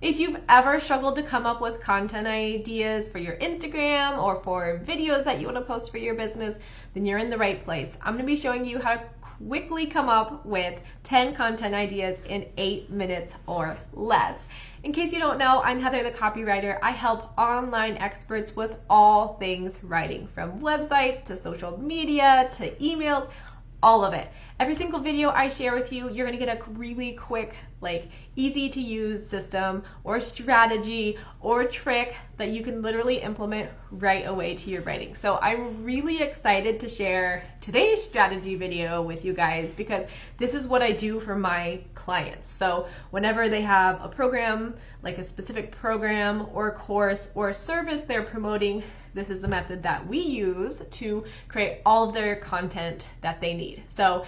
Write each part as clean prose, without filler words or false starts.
If you've ever struggled to come up with content ideas for your Instagram or for videos that you want to post for your business, then you're in the right place. I'm going to be showing you how to quickly come up with 10 content ideas in 8 minutes or less. In case you don't know, I'm Heather, the copywriter. I help online experts with all things writing, from websites to social media to emails, all of it. Every single video I share with you, you're gonna get a really quick, easy to use system or strategy or trick that you can literally implement right away to your writing. So I'm really excited to share today's strategy video with you guys because this is what I do for my clients. So whenever they have a program, like a specific program or course or service they're promoting, this is the method that we use to create all of their content that they need. So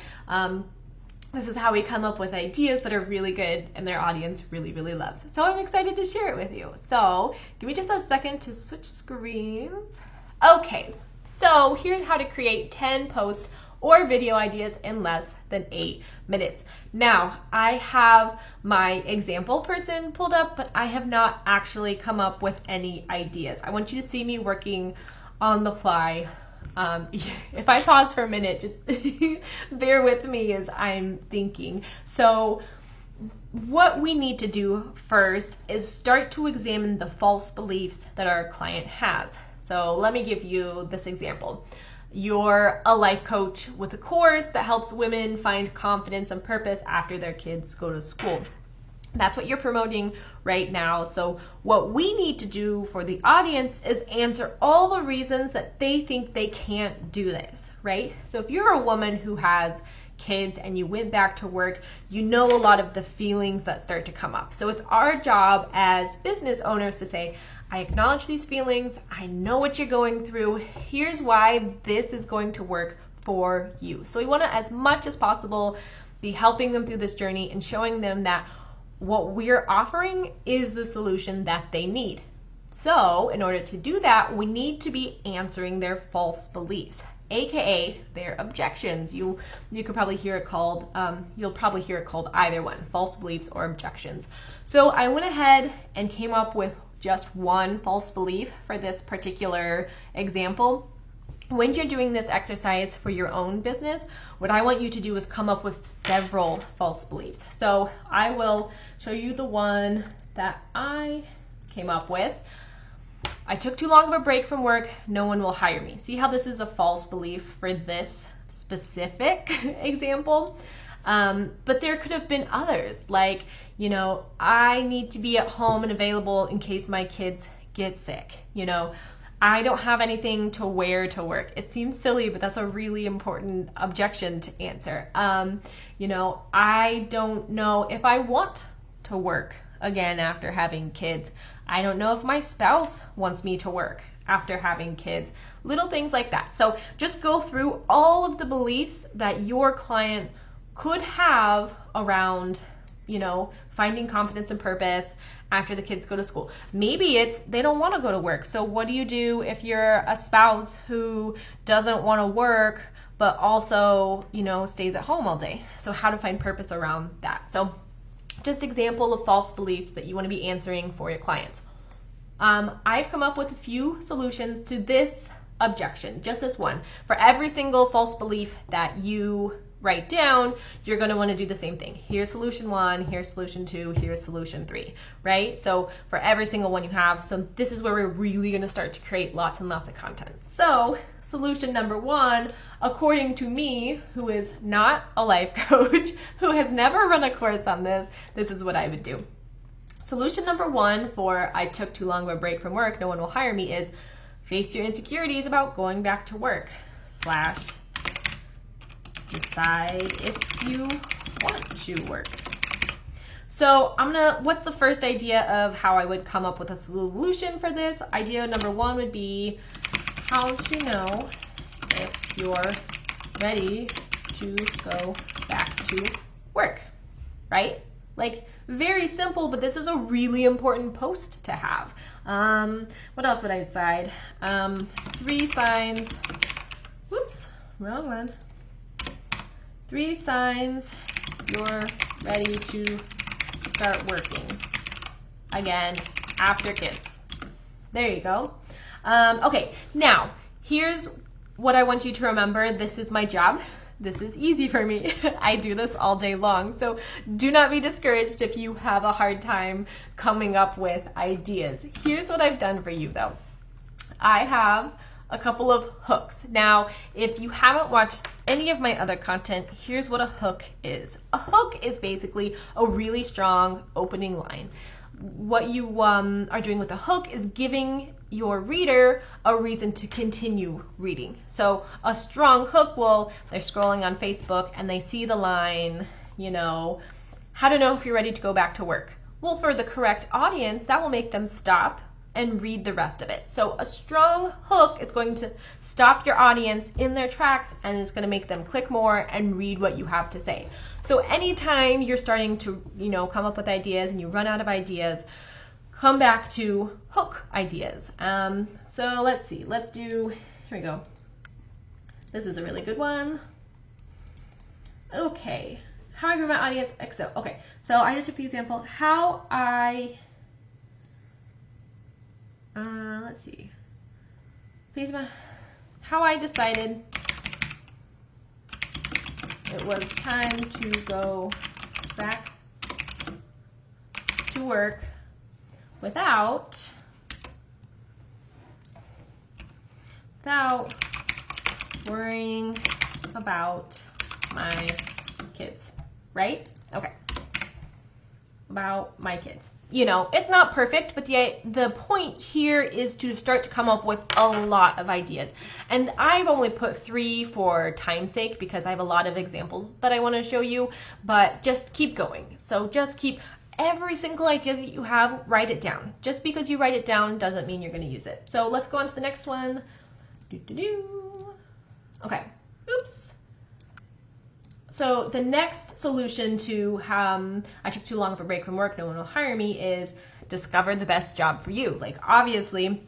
this is how we come up with ideas that are really good and their audience really, really loves. So I'm excited to share it with you. So give me just a second to switch screens. Okay, so here's how to create 10 post or video ideas in less than 8 minutes. Now, I have my example person pulled up, but I have not actually come up with any ideas. I want you to see me working on the fly. If I pause for a minute, just bear with me as I'm thinking. So what we need to do first is start to examine the false beliefs that our client has. So let me give you this example. You're a life coach with a course that helps women find confidence and purpose after their kids go to school. That's what you're promoting right now. So what we need to do for the audience is answer all the reasons that they think they can't do this, right? So if you're a woman who has kids and you went back to work, you know a lot of the feelings that start to come up. So it's our job as business owners to say, I acknowledge these feelings. I know what you're going through. Here's why this is going to work for you. So we want to, as much as possible, be helping them through this journey and showing them that what we're offering is the solution that they need. So in order to do that, we need to be answering their false beliefs, aka their objections. You could probably hear it called, you'll probably hear it called either one, false beliefs or objections. So I went ahead and came up with just one false belief for this particular example. When you're doing this exercise for your own business, what I want you to do is come up with several false beliefs. So I will show you the one that I came up with. I took too long of a break from work, no one will hire me. See how this is a false belief for this specific example? But there could have been others, like, I need to be at home and available in case my kids get sick. I don't have anything to wear to work. It seems silly, but that's a really important objection to answer. I don't know if I want to work again after having kids. I don't know if my spouse wants me to work after having kids. Little things like that. So just go through all of the beliefs that your client could have around, finding confidence and purpose after the kids go to school. Maybe it's they don't want to go to work. So what do you do if you're a spouse who doesn't want to work but also, stays at home all day? So how to find purpose around that. So just example of false beliefs that you want to be answering for your clients. I've come up with a few solutions to this objection, just this one. For every single false belief that you write down, you're going to want to do the same thing. Here's solution 1, here's solution 2, here's solution 3, right? So for every single one you have, so this is where we're really going to start to create lots and lots of content. So solution number 1, according to me, who is not a life coach, who has never run a course on this is what I would do. Solution number 1 for I took too long of a break from work, no one will hire me, is face your insecurities about going back to work / decide if you want to work. So what's the first idea of how I would come up with a solution for this? Idea number 1 would be how to know if you're ready to go back to work, right? Very simple, but this is a really important post to have. What else would I decide? 3 signs, whoops, wrong one. 3 signs you're ready to start working. again after kids. There you go. Okay, now here's what I want you to remember. This is my job. This is easy for me. I do this all day long. So do not be discouraged if you have a hard time coming up with ideas. Here's what I've done for you though. I have a couple of hooks. Now, if you haven't watched any of my other content, here's what a hook is. A hook is basically a really strong opening line. What you are doing with a hook is giving your reader a reason to continue reading. So a strong hook will, they're scrolling on Facebook and they see the line, you know, how to know if you're ready to go back to work. Well, for the correct audience, that will make them stop and read the rest of it. So a strong hook is going to stop your audience in their tracks and it's going to make them click more and read what you have to say. So anytime you're starting to, you know, come up with ideas and you run out of ideas, come back to hook ideas. So let's see, let's do, here we go. This is a really good one. Okay, how I grew my audience, Excel. Okay, so I just took the example, how I, let's see, how I decided it was time to go back to work without worrying about my kids, right? Okay, about my kids. You know, it's not perfect, but the point here is to start to come up with a lot of ideas. And I've only put 3 for time's sake because I have a lot of examples that I want to show you, but just keep going. So just keep every single idea that you have, write it down. Just because you write it down doesn't mean you're going to use it. So let's go on to the next one. Okay, oops. So the next solution to I took too long of a break from work, no one will hire me, is discover the best job for you. Like obviously,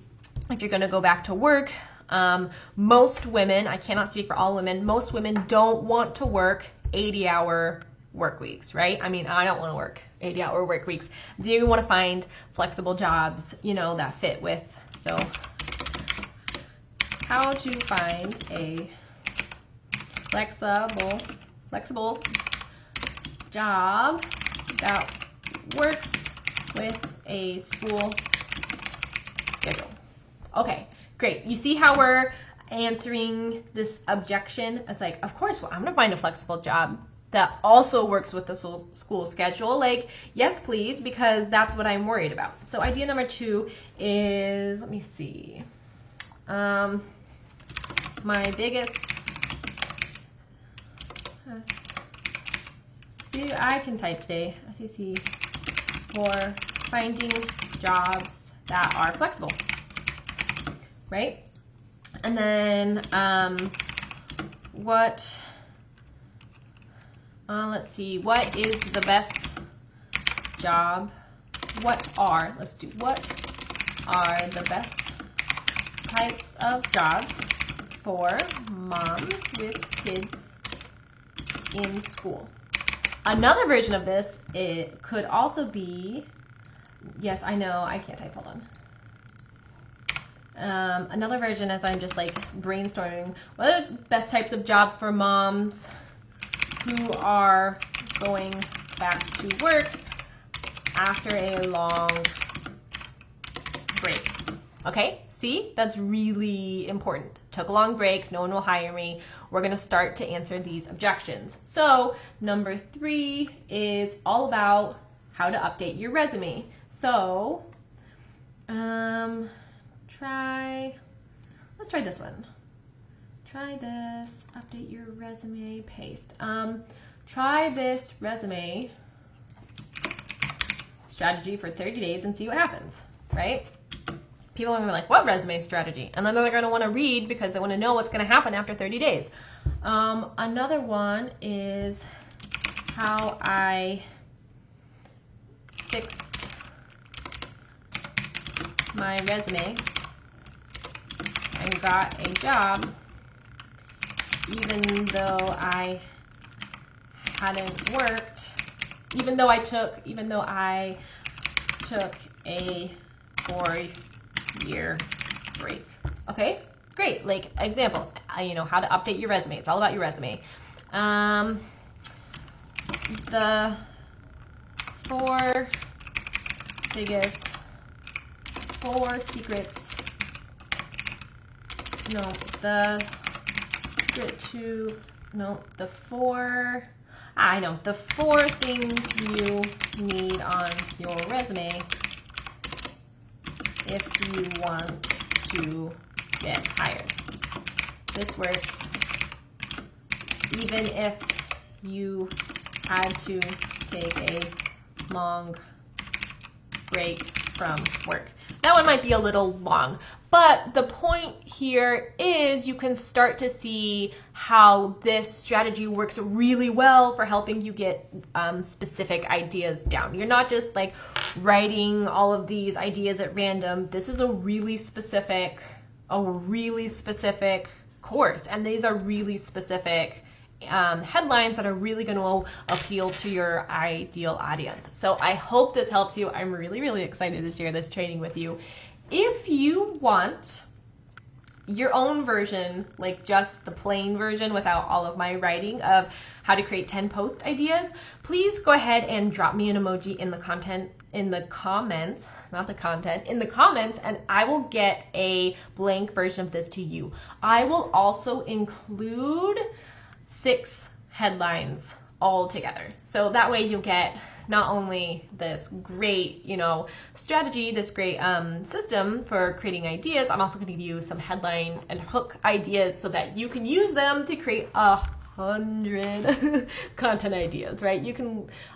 if you're gonna go back to work, most women, I cannot speak for all women, most women don't want to work 80-hour work weeks, right? I mean, I don't want to work 80-hour work weeks. You want to find flexible jobs, you know, that fit with. So how to find a flexible job that works with a school schedule. Okay, great. You see how we're answering this objection? It's like, of course, well, I'm gonna find a flexible job that also works with the school schedule. Like, yes, please, because that's what I'm worried about. So idea number 2 is, let me see. My biggest, see, I can type today, SEC, for finding jobs that are flexible, right? And then let's see, what is the best job? What are the best types of jobs for moms with kids in school? Another version of this, it could also be, yes, I know, I can't type, hold on. Another version, as I'm just like brainstorming, what are the best types of job for moms who are going back to work after a long break? Okay, see, that's really important. Took a long break, no one will hire me. We're gonna start to answer these objections. So number 3 is all about how to update your resume. So let's try this one. Try this, update your resume, paste. Try this resume strategy for 30 days and see what happens, right? People are gonna be like, what resume strategy? And then they're gonna wanna read because they wanna know what's gonna happen after 30 days. Another one is how I fixed my resume and got a job even though I hadn't worked, even though I took a 4-year break. Okay, great. Like example, how to update your resume. It's all about your resume. The 4 biggest 4 secrets. No, the secret to, no, the 4, I know, the 4 things you need on your resume if you want to get hired. This works even if you had to take a long break from work. That one might be a little long, but the point here is you can start to see how this strategy works really well for helping you get specific ideas down. You're not just like writing all of these ideas at random. This is a really specific course, and these are really specific headlines that are really going to appeal to your ideal audience. So I hope this helps you. I'm really, really excited to share this training with you. If you want your own version, like just the plain version without all of my writing of how to create 10 post ideas, please go ahead and drop me an emoji in the comments, and I will get a blank version of this to you. I will also include 6 headlines all together. So that way you'll get not only this great, strategy, this great system for creating ideas, I'm also going to give you some headline and hook ideas so that you can use them to create 100 content ideas, right?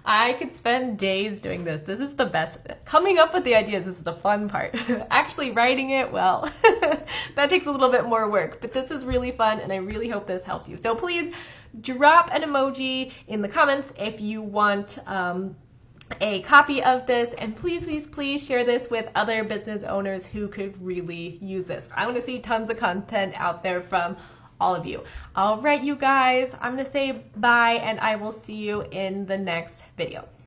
I could spend days doing this. This is the best. Coming up with the ideas is the fun part. Actually writing it, well, that takes a little bit more work, but this is really fun and I really hope this helps you. So please drop an emoji in the comments if you want a copy of this, and please, please, please share this with other business owners who could really use this. I want to see tons of content out there from all of you. All right, you guys, I'm going to say bye, and I will see you in the next video.